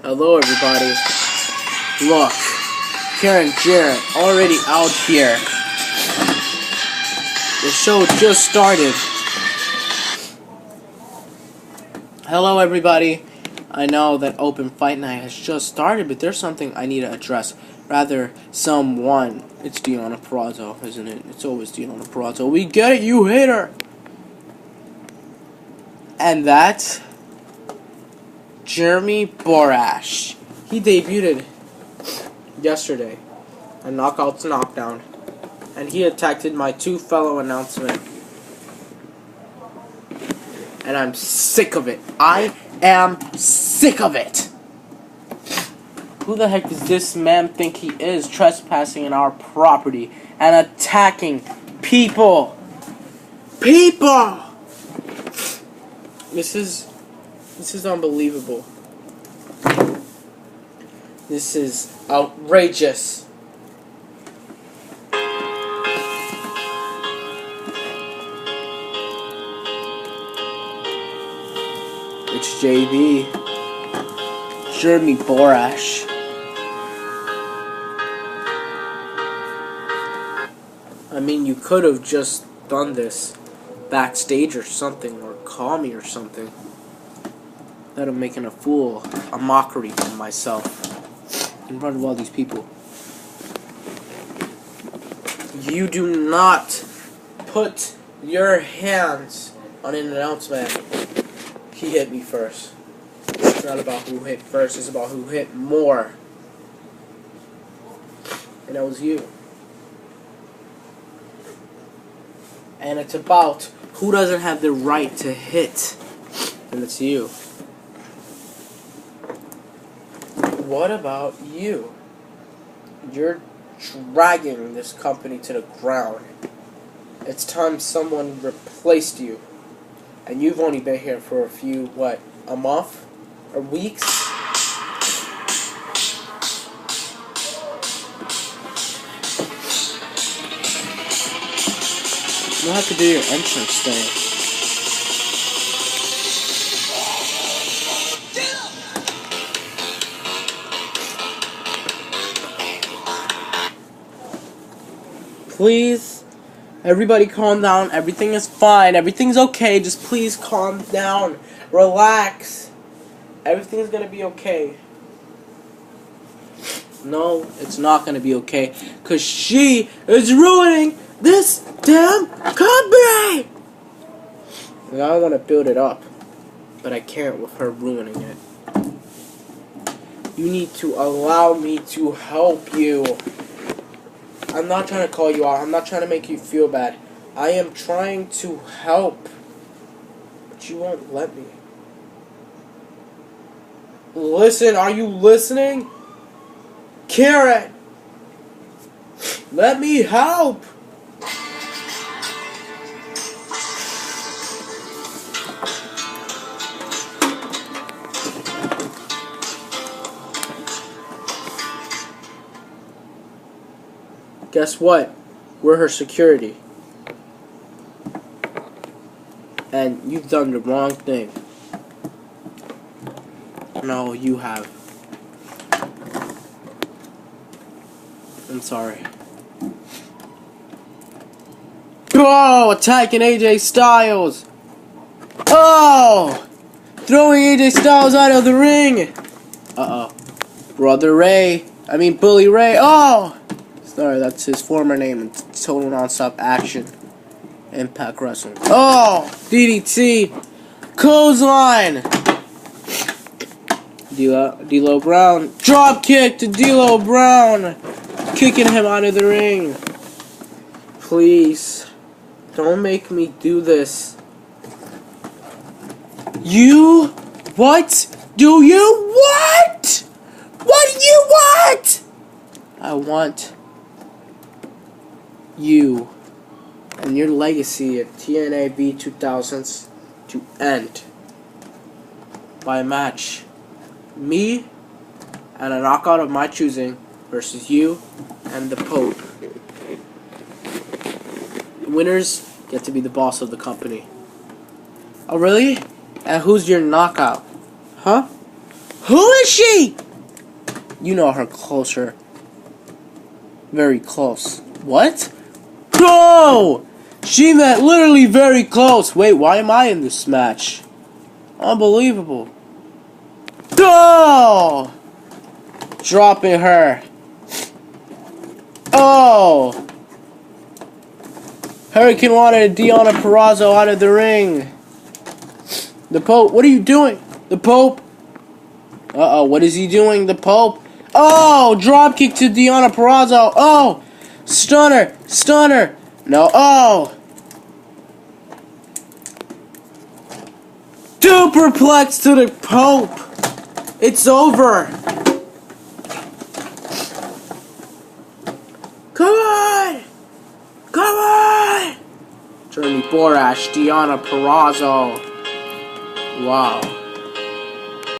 Hello everybody. Look, Karen Jarrett already out here. The show just started. Hello everybody. I know that open fight night has just started, but there's something I need to address. Rather, someone. It's Deonna Purrazzo, isn't it? It's always Deonna Purrazzo. We get it, you hater! And that's Jeremy Borash. He debuted yesterday a Knockouts Knockdown, and he attacked my two fellow announcement. And I'm sick of it. I am sick of it. Who the heck does this man think he is, trespassing in our property and attacking people? People! This is unbelievable. This is outrageous. It's JB. Jeremy Borash. I mean, you could have just done this backstage or something, or call me or something. Instead of making a mockery of myself in front of all these people. You do not put your hands on an announcement. He hit me first. It's not about who hit first, it's about who hit more. And that was you. And it's about who doesn't have the right to hit. And it's you. What about you? You're dragging this company to the ground. It's time someone replaced you. And you've only been here for a few, a month? Or weeks? You'll have to do your entrance thing. Please, everybody calm down. Everything is fine. Everything's okay. Just please calm down. Relax. Everything's gonna be okay. No, it's not gonna be okay. Because she is ruining this damn company! And I want to build it up. But I can't with her ruining it. You need to allow me to help you. I'm not trying to call you out. I'm not trying to make you feel bad. I am trying to help. But you won't let me. Listen, are you listening? Jarrett! Let me help! Guess what? We're her security. And you've done the wrong thing. No, you have. I'm sorry. Oh, attacking AJ Styles. Oh! Throwing AJ Styles out of the ring. Uh-oh. Bully Ray. Oh! Sorry, that's his former name in Total Nonstop Action. Impact Wrestling. Oh! DDT! Clothesline! D'Lo Brown. Drop kick to D'Lo Brown! Kicking him out of the ring. Please. Don't make me do this. You? What? Do you what? What do you want? I want you and your legacy at TNAV 2000s to end by a match. Me and a knockout of my choosing versus you and the Pope. Winners get to be the boss of the company. Oh really? And who's your knockout? Huh? Who is she? You know her closer. Very close. What? No! She meant literally very close. Wait, why am I in this match? Unbelievable. Oh! Dropping her. Oh! Hurricane wanted Deonna Purrazzo out of the ring. The Pope, what are you doing? The Pope. Uh-oh, what is he doing? The Pope. Oh! Dropkick to Deonna Purrazzo. Oh! Stunner! Stunner! No. Oh! Superplex to the Pope. It's over. Come on! Come on! Journey Borash, Deonna Purrazzo. Wow.